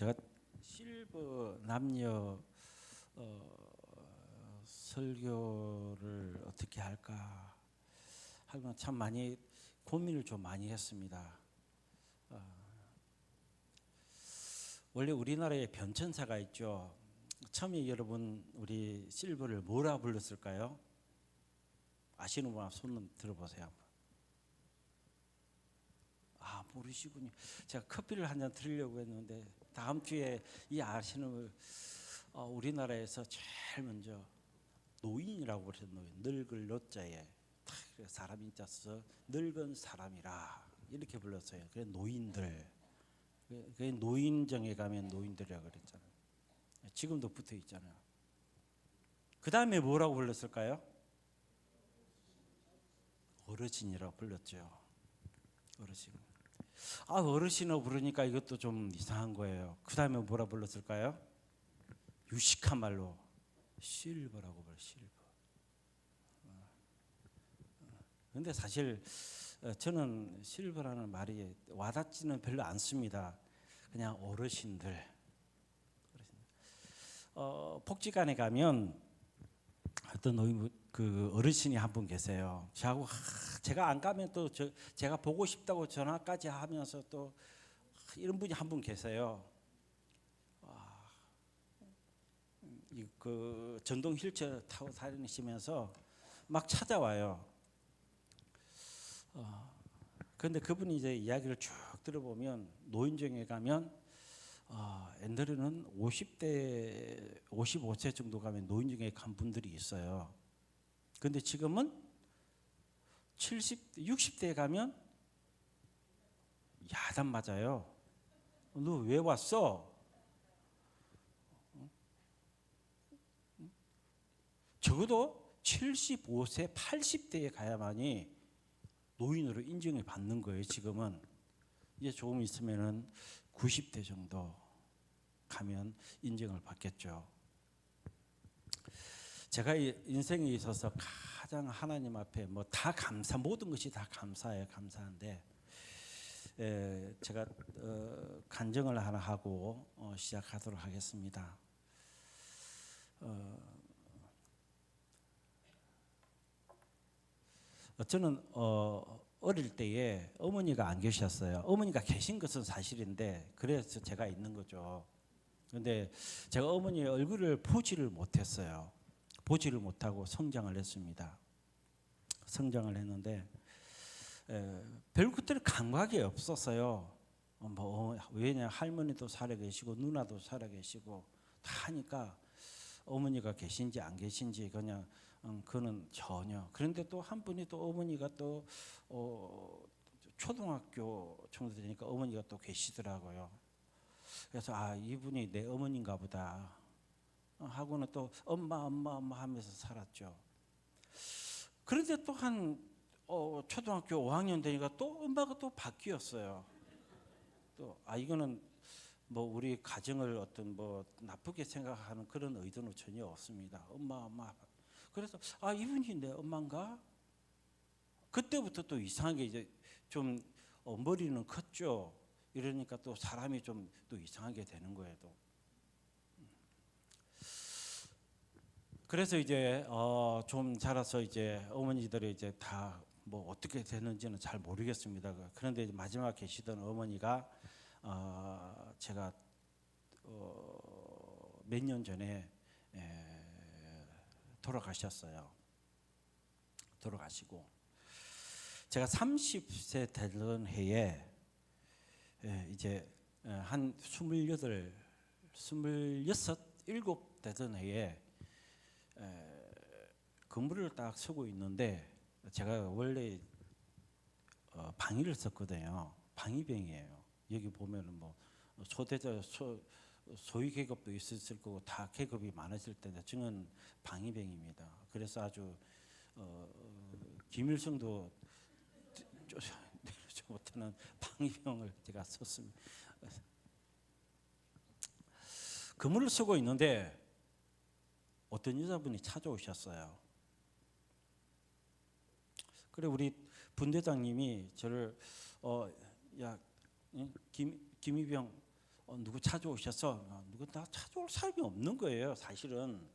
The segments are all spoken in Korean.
제가 실버 남녀 설교를 어떻게 할까 하면 참 많이 고민을 좀 많이 했습니다. 원래 우리나라에 변천사가 있죠. 처음에 여러분 우리 실버를 뭐라 불렀을까요? 아시는 분 손 들어보세요. 아, 모르시군요. 제가 커피를 한 잔 드리려고 했는데 다음 주에 이 아시는 우리나라에서 제일 먼저 노인이라고 그랬어요. 노인. 늙을 노자에 사람 인자 써서 늙은 사람이라 이렇게 불렀어요. 그래 노인들. 그 노인정에 가면 노인들이라고 그랬잖아요. 지금도 붙어 있잖아요. 그 다음에 뭐라고 불렀을까요? 어르신이라고 불렀죠. 어르신. 아, 어르신을 부르니까 이것도 좀 이상한 거예요. 그 다음에 뭐라 불렀을까요? 유식한 말로 실버라고 불러요. 실버. 근데 사실 저는 실버라는 말이 와닿지는 별로 않습니다. 그냥 어르신들. 복지관에 가면 어떤 노인 그 어르신이 한 분 계세요. 저하고 제가 안 가면 또 제가 보고 싶다고 전화까지 하면서 또 이런 분이 한 분 계세요. 그 전동 휠체어 타고 다니시면서 막 찾아와요. 그런데 그분이 이제 이야기를 쭉 들어보면 노인정에 가면 옛날에는 50대, 55세 정도 가면 노인정에 간 분들이 있어요. 그런데 지금은 70, 60대에 가면 야단 맞아요. 너 왜 왔어? 적어도 75세, 80대에 가야만이 노인으로 인정을 받는 거예요. 지금은 이제 조금 있으면은 90대 정도 가면 인정을 받겠죠. 제가 인생에 있어서 가장 하나님 앞에 뭐 다 모든 것이 다 감사해요. 감사한데 제가 간증을 하나 하고 시작하도록 하겠습니다. 저는 어릴 때에 어머니가 안 계셨어요. 어머니가 계신 것은 사실인데 그래서 제가 있는 거죠. 그런데 제가 어머니의 얼굴을 보지를 못했어요. 보지를 못하고 성장을 했습니다. 성장을 했는데 별 그때는 감각이 없었어요. 왜냐 할머니도 살아 계시고 누나도 살아 계시고 다 하니까 어머니가 계신지 안 계신지 그냥 그는 전혀. 그런데 또 한 분이 또 어머니가 또 초등학교 정도 되니까 어머니가 또 계시더라고요. 그래서 아, 이분이 내 어머니인가 보다 하고는 또 엄마 하면서 살았죠. 그런데 또 한 초등학교 5학년 되니까 또 엄마가 또 바뀌었어요. 또 이거는 뭐 우리 가정을 어떤 뭐 나쁘게 생각하는 그런 의도는 전혀 없습니다. 엄마. 그래서 이분이 내 엄마인가? 그때부터 또 이상하게 이제 좀 머리는 컸죠. 이러니까 또 사람이 좀 또 이상하게 되는 거예요. 또. 그래서 이제 좀 자라서 이제 어머니들이 이제 다 뭐 어떻게 되는지는 잘 모르겠습니다. 그런데 이제 마지막 계시던 어머니가 제가 몇 년 전에 돌아가셨어요. 돌아가시고 제가 30세 되던 해에 이제 한 28, 26, 7 되던 해에 건물을 딱 서고 있는데 제가 원래 방위를 썼거든요. 방위병이에요. 여기 보면은 뭐 소대장, 소위 계급도 있었을 거고 다 계급이 많았을 텐데 저는 방위병입니다. 그래서 아주 김일성도 내려주지 못하는 방위병을 제가 썼습니다. 건물을 쓰고 있는데 어떤 여자분이 찾아오셨어요. 그래 우리 분대장님이 저를 야 김이병 누구 찾아오셔서 누구 나 찾아올 사람이 없는 거예요. 사실은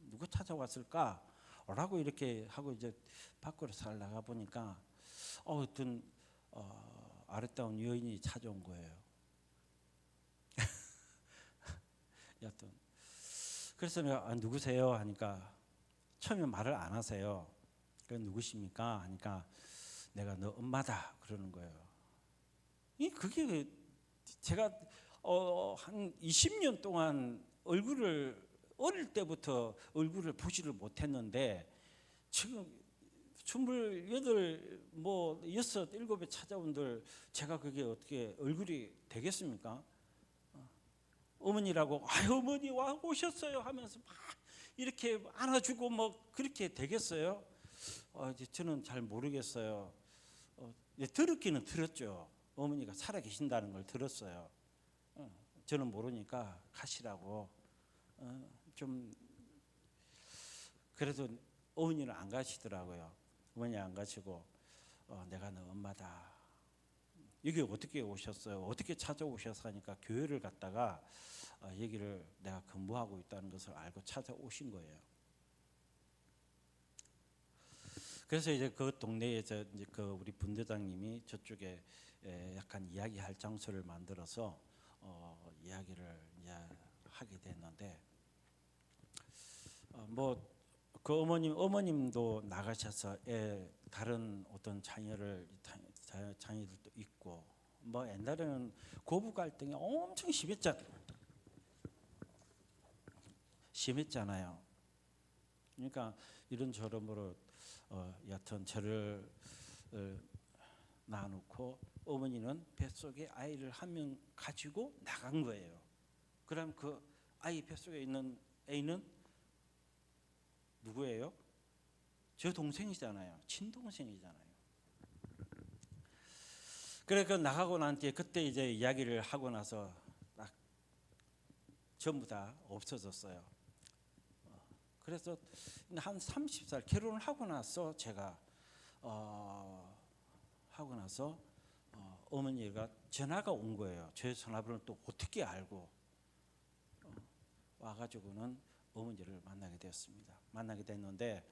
누구 찾아왔을까? 라고 이렇게 하고 이제 밖으로 살 나가 보니까 어떤 아름다운 여인이 찾아온 거예요. 여튼 그래서 내가 누구세요? 하니까 처음에 말을 안 하세요. 그 누구십니까? 하니까 내가 너 엄마다 그러는 거예요. 그게 제가 한 20년 동안 어릴 때부터 얼굴을 보지를 못했는데 지금 28, 뭐 6, 7에 찾아온들 제가 그게 어떻게 얼굴이 되겠습니까? 어머니라고 어머니 와 오셨어요 하면서 막 이렇게 안아주고 뭐 그렇게 되겠어요? 이제 저는 잘 모르겠어요. 들었기는 들었죠. 어머니가 살아 계신다는 걸 들었어요. 저는 모르니까 가시라고. 좀 그래도 어머니는 안 가시더라고요. 어머니 안 가시고 내가 너 엄마다. 여기 어떻게 오셨어요? 어떻게 찾아오셔서 하니까 교회를 갔다가 여기를 내가 근무하고 있다는 것을 알고 찾아오신 거예요. 그래서 이제 그 동네에 이제 그 우리 분대장님이 저쪽에 약간 이야기할 장소를 만들어서 이야기를 이제 하게 됐는데 뭐 그 어머님도 나가셔서 다른 어떤 자녀들도 있고 뭐 옛날에는 고부 갈등이 엄청 심했잖아요. 그러니까 이런 저러므로 여튼 저를 낳아놓고 어머니는 뱃속에 아이를 한 명 가지고 나간 거예요. 그럼 그 아이 뱃속에 있는 애는 누구예요? 저 동생이잖아요. 친동생이잖아요. 그러니까 나가고 난 뒤에 그때 이제 이야기를 하고 나서 딱 전부 다 없어졌어요. 그래서 한 30살 결혼을 하고 나서 제가 하고 나서 어머니가 전화가 온 거예요. 제 전화번호를 또 어떻게 알고 와가지고는 어머니를 만나게 되었습니다. 만나게 됐는데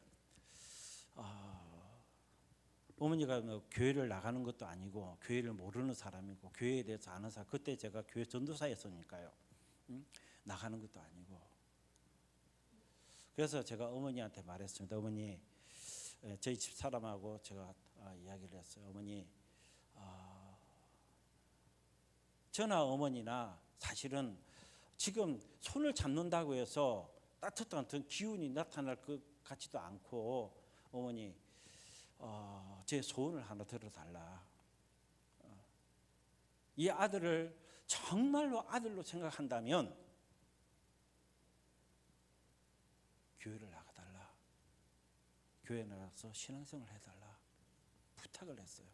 어머니가 뭐 교회를 나가는 것도 아니고 교회를 모르는 사람이고 교회에 대해서 아는 사람, 그때 제가 교회 전도사였으니까요. 나가는 것도 아니고. 그래서 제가 어머니한테 말했습니다. 어머니, 저희 집 사람하고 제가 이야기를 했어요. 어머니, 저나 어머니나 사실은 지금 손을 잡는다고 해서 따뜻한 어떤 기운이 나타날 것 같지도 않고 어머니 제 소원을 하나 들어달라. 이 아들을 정말로 아들로 생각한다면 교회를 나가달라. 교회 나가서 신앙생활 해달라. 부탁을 했어요.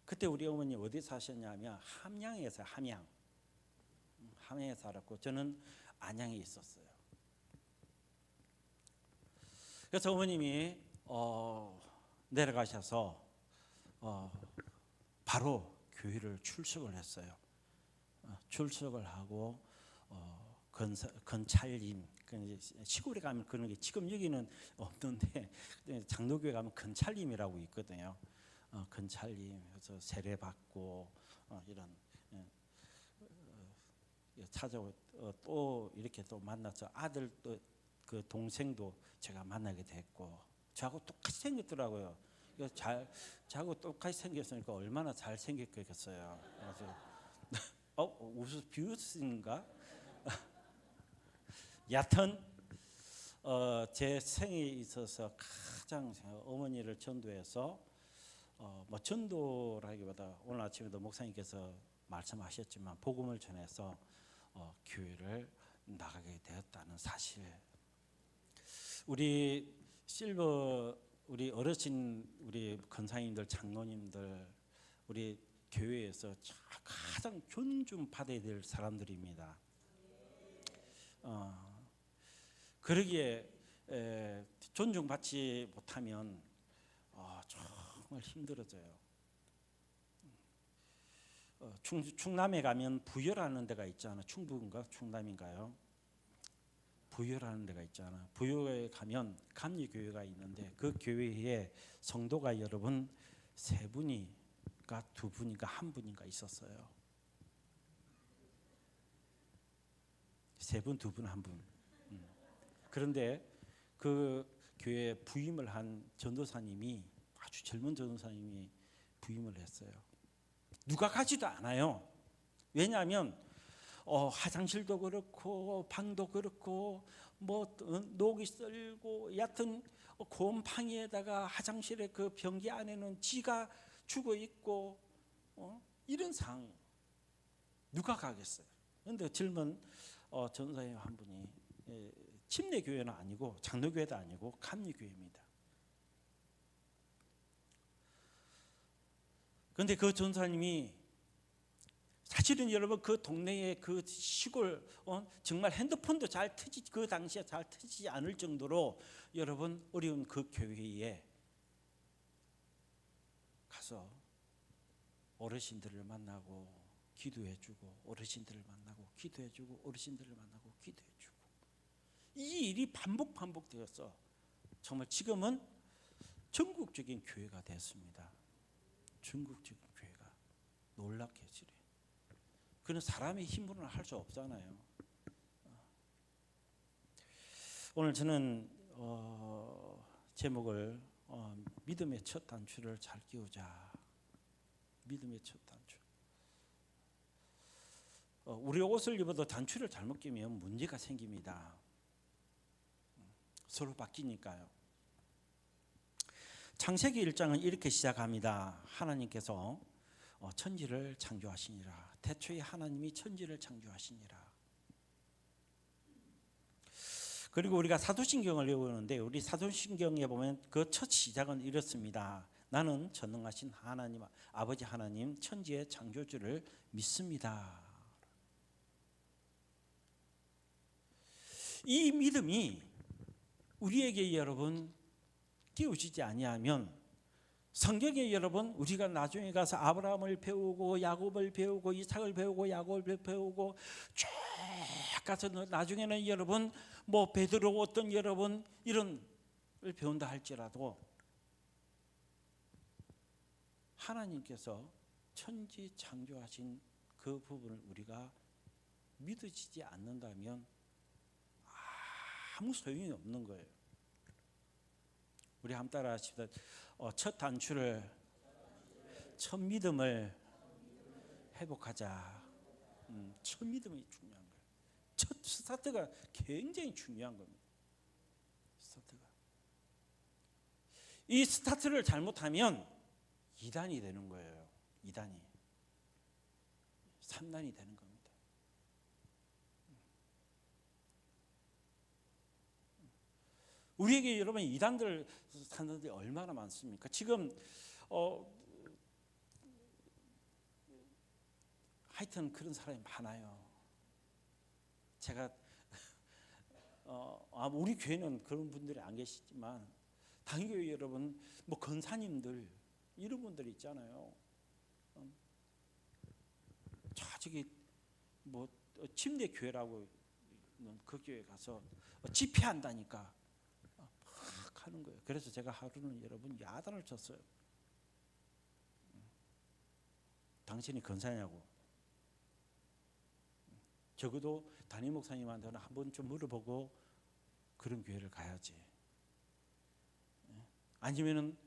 그때 우리 어머니 어디 사셨냐면 함양에서 함양에 살았고 저는 안양에 있었어요. 그래서 어머님이 내려가셔서 바로 교회를 출석을 했어요. 출석을 하고 건찰님, 시골에 가면 그런 게 지금 여기는 없는데 장로교회 가면 건찰님이라고 있거든요. 건찰님 그래서 세례 받고 이런 찾아오 또 이렇게 또 만나서 아들 또 그 동생도 제가 만나게 됐고 저하고 똑같이 생겼더라고요. 저하고 똑같이 생겼으니까 얼마나 잘 생겼겠어요. 그래서 웃어 비웃인가? 여튼 제 생에 있어서 가장 어머니를 전도해서 뭐 전도라기보다 오늘 아침에도 목사님께서 말씀하셨지만 복음을 전해서 교회를 나가게 되었다는 사실. 우리 실버 우리 어르신 우리 권사님들 장로님들 우리 교회에서 가장 존중받아야 될 사람들입니다. 그러기에 존중받지 못하면 정말 힘들어져요. 충남에 가면 부여라는 데가 있잖아. 충북인가 충남인가요? 부여라는 데가 있잖아. 부여에 가면 감리교회가 있는데 그 교회에 성도가 여러분 세 분이가 두 분인가 한 분인가 있었어요. 세 분, 두 분, 한 분. 그런데 그 교회에 부임을 한 전도사님이 아주 젊은 전도사님이 부임을 했어요. 누가 가지도 않아요. 왜냐하면 화장실도 그렇고 방도 그렇고 뭐 녹이 썰고 여하튼 곰팡이에다가 화장실의 그 변기 안에는 쥐가 죽어 있고 이런 상황 누가 가겠어요? 그런데 젊은 전사님 한 분이 침례교회는 아니고 장로교회도 아니고 감리교회입니다. 그런데 그 전사님이 사실은 여러분 그 동네의 그 시골 정말 핸드폰도 잘 트지 그 당시에 잘 트지 않을 정도로 여러분 어려운 그 교회에 가서 어르신들을 만나고 기도해주고 어르신들을 만나고 기도해주고 어르신들을 만나고 기도해주고 이 일이 반복되어서 정말 지금은 전국적인 교회가 됐습니다. 전국적인 교회가 놀랍게 지래. 그는 사람의 힘으로는 할 수 없잖아요. 오늘 저는 제목을 믿음의 첫 단추를 잘 끼우자. 믿음의 첫 단추. 우리 옷을 입어도 단추를 잘못 끼면 문제가 생깁니다. 서로 바뀌니까요. 창세기 1장은 이렇게 시작합니다. 하나님께서 천지를 창조하시니라. 태초에 하나님이 천지를 창조하시니라. 그리고 우리가 사도신경을 외우는데 우리 사도신경에 보면 그 첫 시작은 이렇습니다. 나는 전능하신 하나님 아버지 하나님 천지의 창조주를 믿습니다. 이 믿음이 우리에게 여러분 끼워지지 아니하면 성경에 여러분 우리가 나중에 가서 아브라함을 배우고 야곱을 배우고 이삭을 배우고 야곱을 배우고 쭉 가서 나중에는 여러분 뭐 베드로 어떤 여러분 이런 을 배운다 할지라도 하나님께서 천지 창조하신 그 부분을 우리가 믿어지지 않는다면 아무 소용이 없는 거예요. 우리 한번 따라 하십시다. 첫 단추를 첫 믿음을 회복하자. 첫 믿음이 중요한 거예요. 첫 스타트가 굉장히 중요한 겁니다. 스타트가. 이 스타트를 잘못하면 2단이 되는 거예요. 2단이. 3단이 되는 겁니다. 우리에게 여러분 이단들 사람들이 얼마나 많습니까? 지금 하여튼 그런 사람이 많아요. 제가 우리 교회는 그런 분들이 안 계시지만 당교회 여러분 뭐 권사님들 이런 분들 있잖아요. 저기 뭐 침례 교회라고 그 교회 가서 집회한다니까. 하는 거예요. 그래서 제가 하루는 여러분 야단을 쳤어요. 당신이 권사냐고. 적어도 담임 목사님한테는 한 번 좀 물어보고 그런 교회를 가야지. 아니면은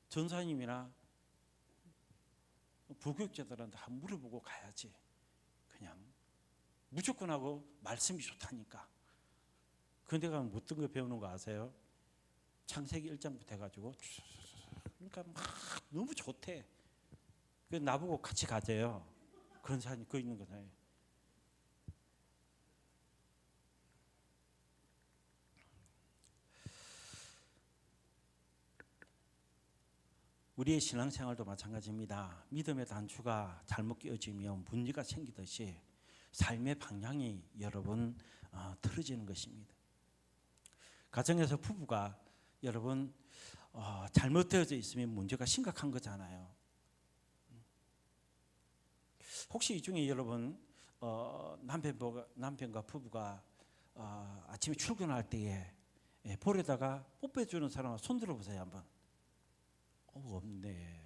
전사님이나 부교육자들한테 한 번 물어보고 가야지. 그냥 무조건 하고 말씀이 좋다니까. 그런데 가면 어떤 거 배우는 거 아세요? 창세기 1장부터 해가지고 그러니까 막 너무 좋대. 그래서 나보고 같이 가재요. 그런 사람이 그 있는 거잖아요. 우리의 신앙생활도 마찬가지입니다. 믿음의 단추가 잘못 끼어지면 문제가 생기듯이 삶의 방향이 여러분 틀어지는 것입니다. 가정에서 부부가 여러분 잘못되어져 있으면 문제가 심각한 거잖아요. 혹시 이 중에 여러분 남편과 부부가 아침에 출근할 때에 볼에다가 뽀뽀해주는 사람 손 들어보세요 한번. 없네.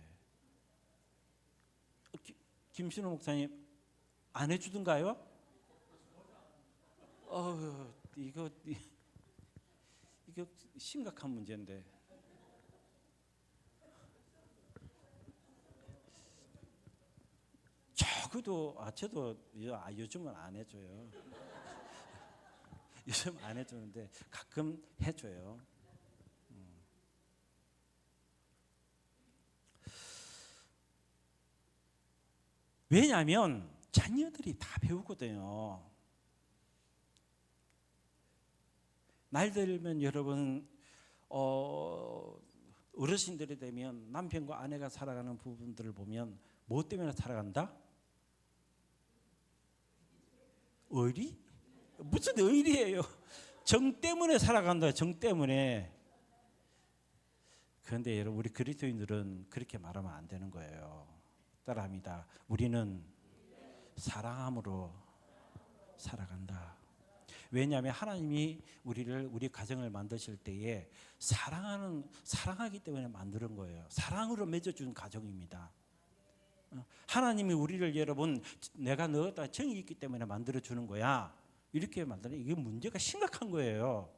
김신호 목사님 안 해주던가요? 이거 심각한 문제인데. 저도 요즘은 안 해줘요. 요즘 안 해주는데 가끔 해줘요. 왜냐하면 자녀들이 다 배우거든요. 나이 들면 여러분 어르신들이 되면 남편과 아내가 살아가는 부분들을 보면 뭐 때문에 살아간다? 의리? 무슨 의리예요? 정 때문에 살아간다. 정 때문에. 그런데 여러분 우리 그리스도인들은 그렇게 말하면 안 되는 거예요. 따라합니다. 우리는 사랑함으로 살아간다. 왜냐하면 하나님이 우리 가정을 만드실 때에 사랑하기 때문에 만드는 거예요. 사랑으로 맺어준 가정입니다. 하나님이 우리를 여러분 내가 너다 정이 있기 때문에 만들어 주는 거야. 이렇게 만드는 이게 문제가 심각한 거예요.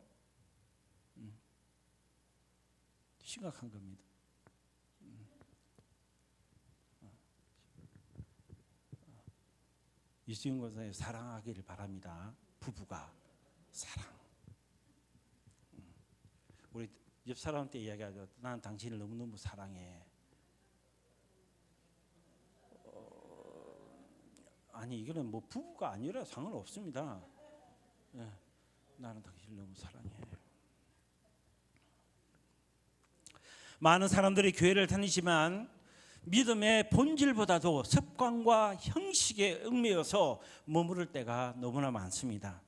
심각한 겁니다. 이수영 권사님 사랑하기를 바랍니다. 부부가 사랑. 우리 옆 사람한테 이야기하죠. 난 당신을 너무너무 사랑해. 아니 이거는 뭐 부부가 아니라 상관없습니다. 나는 당신을 너무 사랑해. 많은 사람들이 교회를 다니지만 믿음의 본질보다도 습관과 형식에 얽매여서 머무를 때가 너무나 많습니다.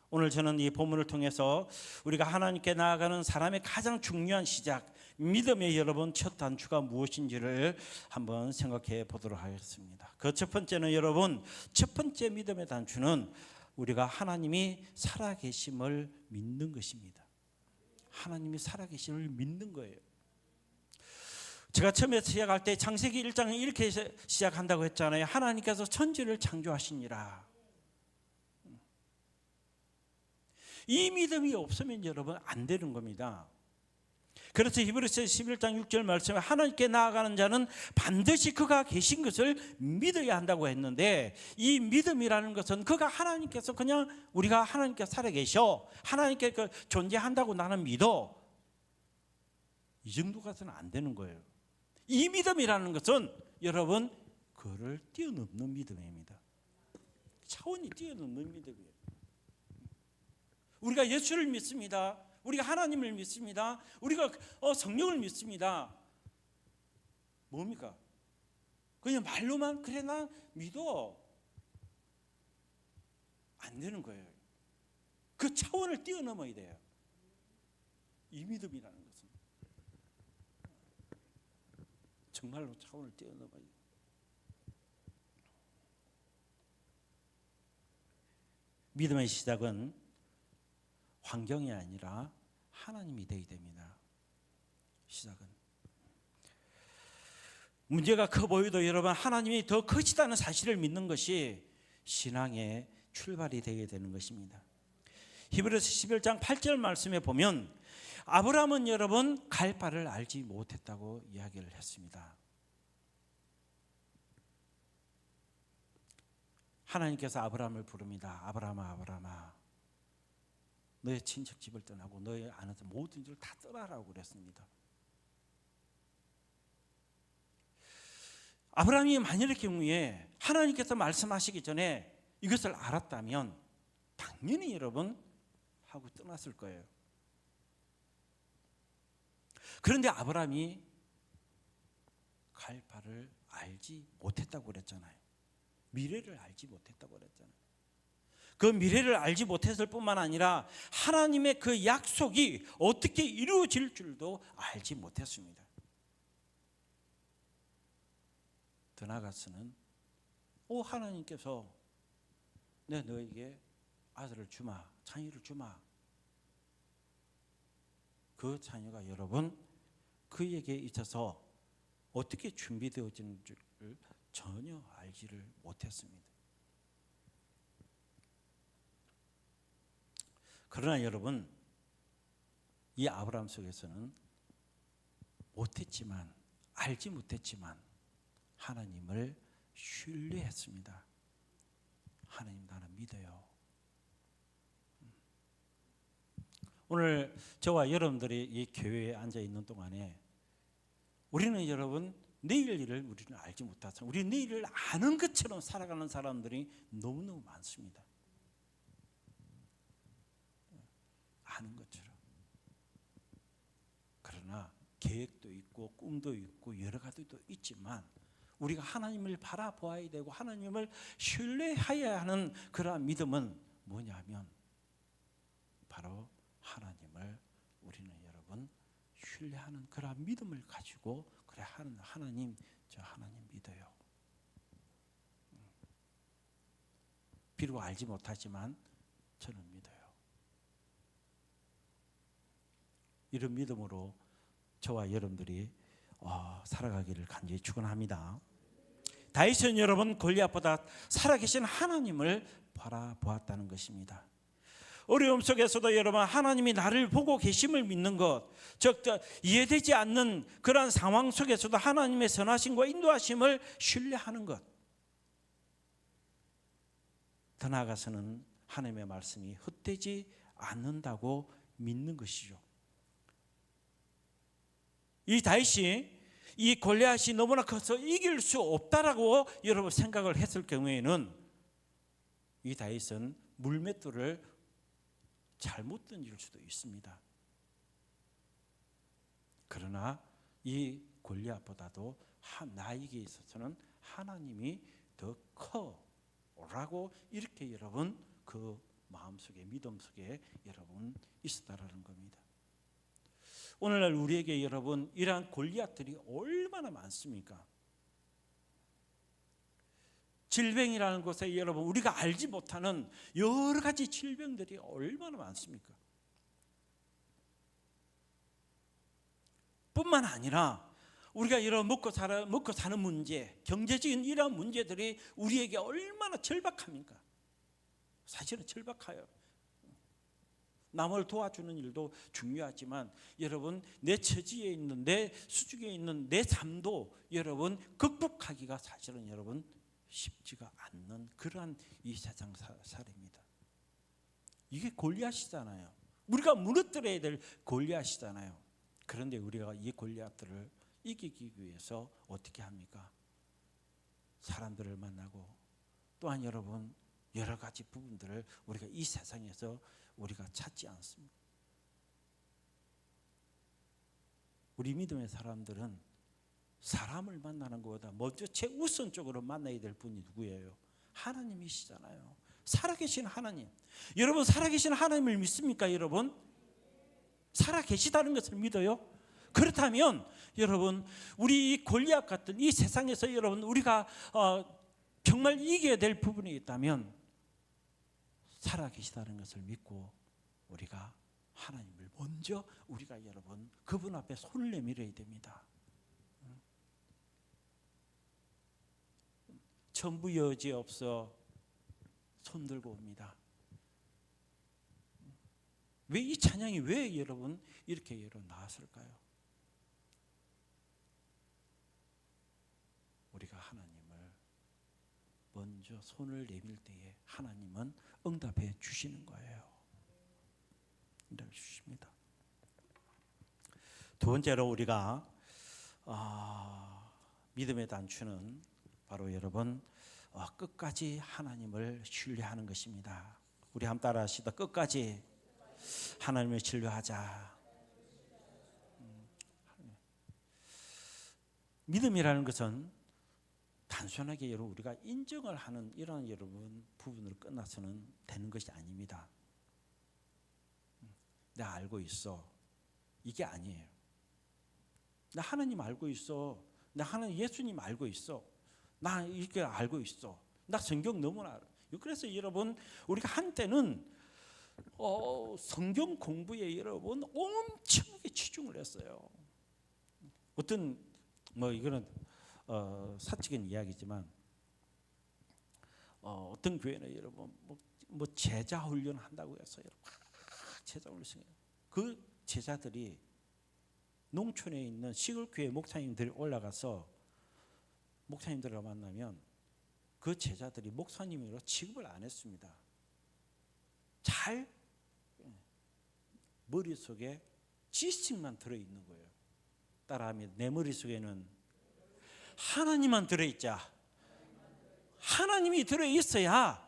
오늘 저는 이 본문을 통해서 우리가 하나님께 나아가는 사람의 가장 중요한 시작, 믿음의 여러분 첫 단추가 무엇인지를 한번 생각해 보도록 하겠습니다. 그 첫 번째는 여러분, 첫 번째 믿음의 단추는 우리가 하나님이 살아계심을 믿는 것입니다. 하나님이 살아계심을 믿는 거예요. 제가 처음에 시작할 때 창세기 1장은 이렇게 시작한다고 했잖아요. 하나님께서 천지를 창조하시니라. 이 믿음이 없으면 여러분 안 되는 겁니다. 그래서 히브리서 11장 6절 말씀에 하나님께 나아가는 자는 반드시 그가 계신 것을 믿어야 한다고 했는데, 이 믿음이라는 것은 그가 하나님께서 그냥 우리가 하나님께 살아계셔, 하나님께 존재한다고 나는 믿어, 이 정도 가서는 안 되는 거예요. 이 믿음이라는 것은 여러분 그를 뛰어넘는 믿음입니다. 차원이 뛰어넘는 믿음이에요. 우리가 예수를 믿습니다. 우리가 하나님을 믿습니다. 우리가 성령을 믿습니다. 뭡니까? 그냥 말로만 그래 나 믿어, 안 되는 거예요. 그 차원을 뛰어넘어야 돼요. 이 믿음이라는 것은 정말로 차원을 뛰어넘어야 돼요. 믿음의 시작은 환경이 아니라 하나님이 되어야 됩니다. 시작은. 문제가 커 보여도 여러분 하나님이 더 크시다는 사실을 믿는 것이 신앙의 출발이 되어야 되는 것입니다. 히브리서 11장 8절 말씀에 보면 아브라함은 여러분 갈 바를 알지 못했다고 이야기를 했습니다. 하나님께서 아브라함을 부릅니다. 아브라함아, 아브라함아, 너의 친척 집을 떠나고 너의 아는 모든 집을 다 떠나라고 그랬습니다. 아브라함이 만일의 경우에 하나님께서 말씀하시기 전에 이것을 알았다면 당연히 여러분 하고 떠났을 거예요. 그런데 아브라함이 갈 바를 알지 못했다고 그랬잖아요. 미래를 알지 못했다고 그랬잖아요. 그 미래를 알지 못했을 뿐만 아니라 하나님의 그 약속이 어떻게 이루어질 줄도 알지 못했습니다. 더 나아가서는 하나님께서 내 너에게 아들을 주마, 자녀를 주마. 그 자녀가 여러분 그에게 있어서 어떻게 준비되어지는 줄을 전혀 알지를 못했습니다. 그러나 여러분, 이 아브라함 속에서는 못했지만, 알지 못했지만 하나님을 신뢰했습니다. 하나님, 나는 믿어요. 오늘 저와 여러분들이 이 교회에 앉아 있는 동안에 우리는 여러분 내일 일을 우리는 알지 못하죠. 우리 내일을 아는 것처럼 살아가는 사람들이 너무너무 많습니다. 아는 것처럼. 그러나 계획도 있고 꿈도 있고 여러 가지도 있지만 우리가 하나님을 바라보아야 되고 하나님을 신뢰해야 하는 그러한 믿음은 뭐냐면 바로 하나님을 우리는 여러분 신뢰하는 그러한 믿음을 가지고 그래 하나님, 저 하나님 믿어요. 비록 알지 못하지만 저는 믿어요. 이런 믿음으로 저와 여러분들이 살아가기를 간절히 축원합니다. 다윗은 여러분 골리앗보다 살아계신 하나님을 바라보았다는 것입니다. 어려움 속에서도 여러분 하나님이 나를 보고 계심을 믿는 것, 즉 이해되지 않는 그러한 상황 속에서도 하나님의 선하심과 인도하심을 신뢰하는 것. 더 나아가서는 하나님의 말씀이 헛되지 않는다고 믿는 것이죠. 이 다윗이 이 골리앗이 너무나 커서 이길 수 없다라고 여러분 생각을 했을 경우에는 이 다윗은 물맷돌을 잘못 던질 수도 있습니다. 그러나 이 골리앗보다도 나에게 있어서는 하나님이 더 커라고 이렇게 여러분 그 마음속에 믿음 속에 여러분 있었다라는 겁니다. 오늘날 우리에게 여러분 이러한 골리앗들이 얼마나 많습니까? 질병이라는 것에 여러분 우리가 알지 못하는 여러 가지 질병들이 얼마나 많습니까? 뿐만 아니라 우리가 이런 먹고 사는 문제, 경제적인 이러한 문제들이 우리에게 얼마나 절박합니까? 사실은 절박해요. 남을 도와주는 일도 중요하지만 여러분 내 처지에 있는 내 수중에 있는 내 삶도 여러분 극복하기가 사실은 여러분 쉽지가 않는 그러한 이 세상 살입니다. 이게 골리앗이잖아요. 우리가 무너뜨려야 될 골리앗이잖아요. 그런데 우리가 이 골리앗들을 이기기 위해서 어떻게 합니까? 사람들을 만나고 또한 여러분 여러 가지 부분들을 우리가 이 세상에서 우리가 찾지 않습니다. 우리 믿음의 사람들은 사람을 만나는 것보다 먼저 최우선적으로 만나야 될 분이 누구예요? 하나님이시잖아요. 살아계신 하나님. 여러분 살아계신 하나님을 믿습니까? 여러분 살아계시다는 것을 믿어요? 그렇다면 여러분 우리 이 골리앗 같은 이 세상에서 여러분 우리가 정말 이겨야 될 부분이 있다면 살아계시다는 것을 믿고 우리가 하나님을 먼저 우리가 여러분 그분 앞에 손을 내밀어야 됩니다. 천부 여지 없어 손 들고 옵니다. 왜 이 찬양이 왜 여러분 이렇게 여러분 나왔을까요? 우리가 하나님을 먼저 손을 내밀 때에 하나님은 응답해 주시는 거예요. 응답해 주십니다. 두 번째로 우리가 믿음의 단추는 바로 여러분 끝까지 하나님을 신뢰하는 것입니다. 우리 한번 따라하시다. 끝까지 하나님을 신뢰하자. 믿음이라는 것은 단순하게 여러분 우리가 인정을 하는 이런 여러분 부분으로 끝나서는 되는 것이 아닙니다. 내가 알고 있어. 이게 아니에요. 나 하나님 알고 있어. 나 하나님 예수님 알고 있어. 나 이렇게 알고 있어. 나 성경 너무나 알아. 그래서 여러분 우리가 한때는 성경 공부에 여러분 엄청나게 치중을 했어요. 어떤 이거는 사적인 이야기지만 어떤 교회는 여러분 제자 훈련 한다고 해서 여러분 제자 훈련 그 제자들이 농촌에 있는 시골 교회 목사님들이 올라가서 목사님들을 만나면 그 제자들이 목사님으로 취급을 안 했습니다. 잘 머릿속에 지식만 들어있는 거예요. 따라하면 내 머릿속에는 하나님만 들어있자. 하나님이 들어있어야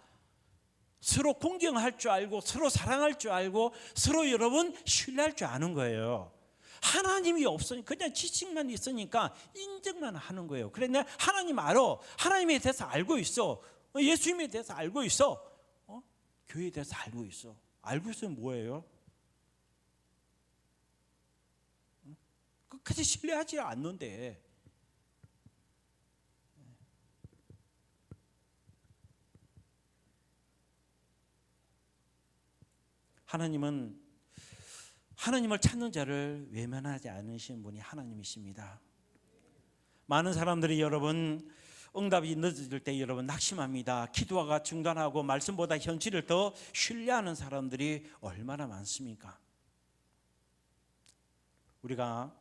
서로 공경할 줄 알고 서로 사랑할 줄 알고 서로 여러분 신뢰할 줄 아는 거예요. 하나님이 없으니 그냥 지식만 있으니까 인정만 하는 거예요. 그래 내가 하나님 알아. 하나님에 대해서 알고 있어. 예수님에 대해서 알고 있어. 교회에 대해서 알고 있어. 알고 있으면 뭐예요? 끝까지 신뢰하지 않는데 하나님을 찾는 자를 외면하지 않으시는 분이 하나님이십니다. 많은 사람들이 여러분 응답이 늦어질 때 여러분 낙심합니다. 기도가 중단하고 말씀보다 현실을 더 신뢰하는 사람들이 얼마나 많습니까? 우리가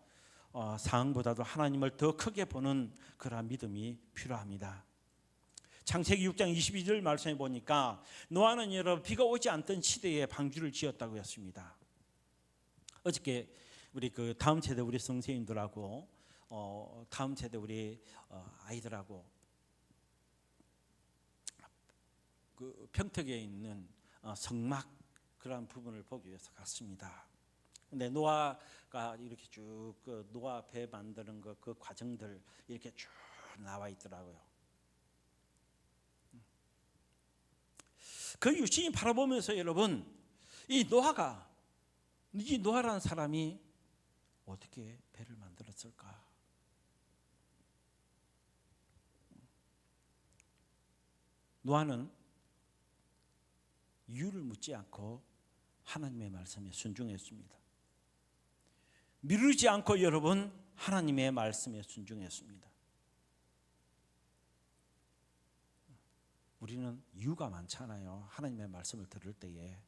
상황보다도 하나님을 더 크게 보는 그러한 믿음이 필요합니다. 창세기 6장 22절 말씀해 보니까 노아는 여러분 비가 오지 않던 시대에 방주를 지었다고 했습니다. 어저께 우리 그 다음 세대 우리 선생님들하고 다음 세대 우리 아이들하고 그 평택에 있는 성막 그런 부분을 보기 위해서 갔습니다. 근데 노아가 이렇게 쭉 그 노아 배 만드는 그 과정들 이렇게 쭉 나와 있더라고요. 그 유시인 바라보면서 여러분 이 노아라는 사람이 어떻게 배를 만들었을까? 노아는 이유를 묻지 않고 하나님의 말씀에 순종했습니다. 미루지 않고 여러분 하나님의 말씀에 순종했습니다. 우리는 이유가 많잖아요. 하나님의 말씀을 들을 때에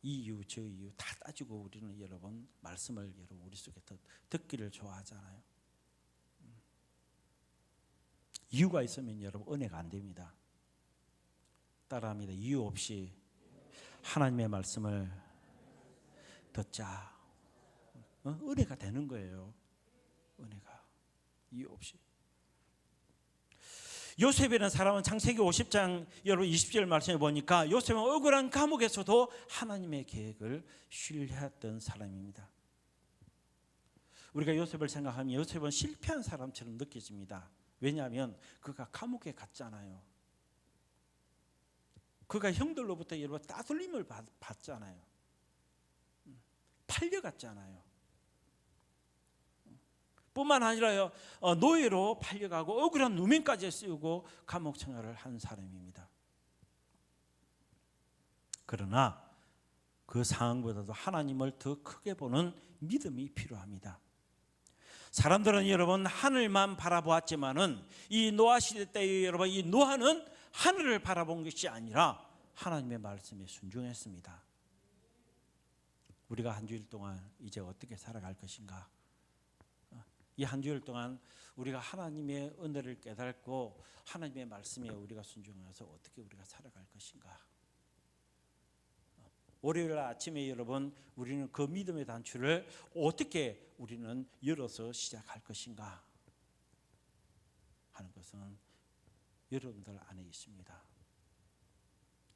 이 이유 저 이유 다 따지고 우리는 여러분 말씀을 여러분 우리 속에 듣기를 좋아하잖아요. 이유가 있으면 여러분 은혜가 안 됩니다. 따라합니다. 이유 없이 하나님의 말씀을 듣자. 은혜가 되는 거예요. 은혜가 이유 없이. 요셉이라는 사람은 창세기 50장 여러분 20절 말씀해 보니까 요셉은 억울한 감옥에서도 하나님의 계획을 신뢰했던 사람입니다. 우리가 요셉을 생각하면 요셉은 실패한 사람처럼 느껴집니다. 왜냐하면 그가 감옥에 갔잖아요. 그가 형들로부터 여러분 따돌림을 받잖아요. 팔려갔잖아요. 뿐만 아니라요 노예로 팔려가고 억울한 누명까지 쓰고 감옥 생활을 한 사람입니다. 그러나 그 상황보다도 하나님을 더 크게 보는 믿음이 필요합니다. 사람들은 여러분 하늘만 바라보았지만은 이 노아 시대 때 여러분 이 노아는 하늘을 바라본 것이 아니라 하나님의 말씀에 순종했습니다. 우리가 한 주일 동안 이제 어떻게 살아갈 것인가? 이 한 주일 동안 우리가 하나님의 은혜를 깨닫고 하나님의 말씀에 우리가 순종해서 어떻게 우리가 살아갈 것인가? 월요일 아침에 여러분 우리는 그 믿음의 단추를 어떻게 우리는 열어서 시작할 것인가 하는 것은 여러분들 안에 있습니다.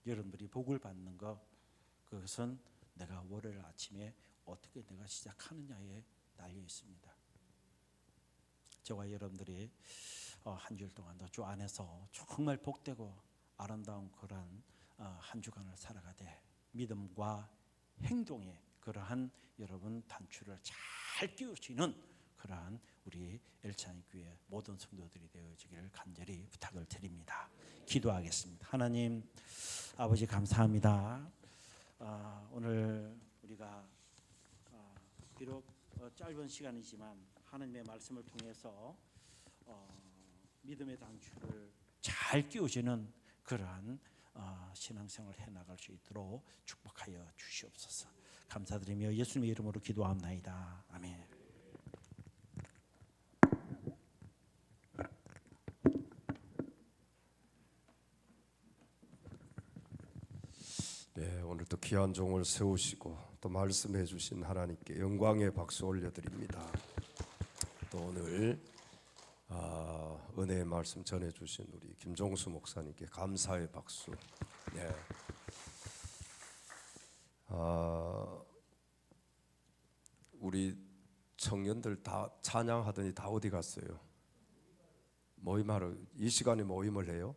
여러분들이 복을 받는 것 그것은 내가 월요일 아침에 어떻게 내가 시작하느냐에 달려 있습니다. 저와 여러분들이 한 주일 동안도 주 안에서 정말 복되고 아름다운 그러한 한 주간을 살아가되 믿음과 행동의 그러한 여러분 단추를 잘 끼울 수 있는 그러한 우리 엘찬교회 모든 성도들이 되어지기를 간절히 부탁을 드립니다. 기도하겠습니다. 하나님 아버지 감사합니다. 오늘 우리가 비록 짧은 시간이지만 하나님의 말씀을 통해서 믿음의 단추를 잘 끼워주는 그러한 신앙생활을 해나갈 수 있도록 축복하여 주시옵소서. 감사드리며 예수님의 이름으로 기도합나이다. 아멘. 네, 오늘도 귀한 종을 세우시고 또 말씀해 주신 하나님께 영광의 박수 올려드립니다. 또 오늘 은혜의 말씀 전해 주신 우리 김종수 목사님께 감사의 박수. 네. 우리 청년들 다 찬양하더니 다 어디 갔어요? 모임하러 이 시간에 모임을 해요?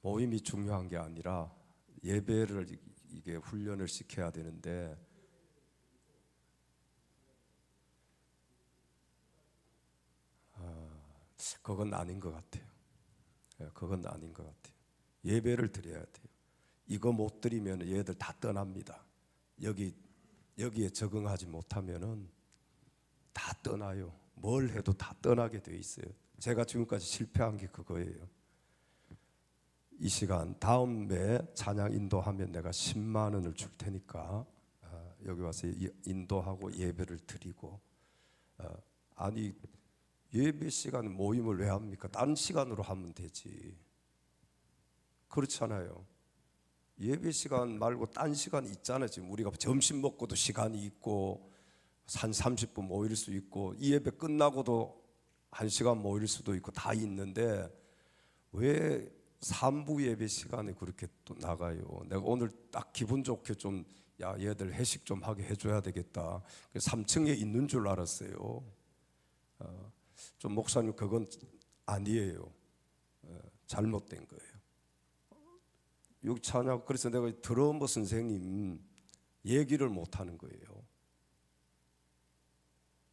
모임이 중요한 게 아니라 예배를 이게 훈련을 시켜야 되는데 그건 아닌 것 같아요. 그건 아닌 것 같아요. 예배를 드려야 돼요. 이거 못 드리면 얘들 다 떠납니다. 여기에 적응하지 못하면은 다 떠나요. 뭘 해도 다 떠나게 돼 있어요. 제가 지금까지 실패한 게 그거예요. 이 시간 다음에 찬양 인도하면 내가 10만 원을 줄 테니까 여기 와서 인도하고 예배를 드리고 아니 예배 시간 모임을 왜 합니까? 다른 시간으로 하면 되지. 그렇잖아요. 예배 시간 말고 딴 시간 있잖아요. 지금 우리가 점심 먹고도 시간이 있고 한 30분 모일 수 있고 이 예배 끝나고도 1시간 모일 수도 있고 다 있는데 왜 3부 예배 시간에 그렇게 또 나가요? 내가 오늘 딱 기분 좋게 좀 얘들 회식 좀 하게 해줘야 되겠다. 3층에 있는 줄 알았어요. 좀 목사님 그건 아니에요. 잘못된 거예요. 여기 찬양 그래서 내가 드러머 선생님 얘기를 못 하는 거예요.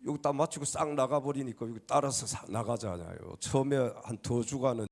여기 딱 맞추고 싹 나가버리니까 여기 따라서 나가잖아요. 처음에 한 2주간은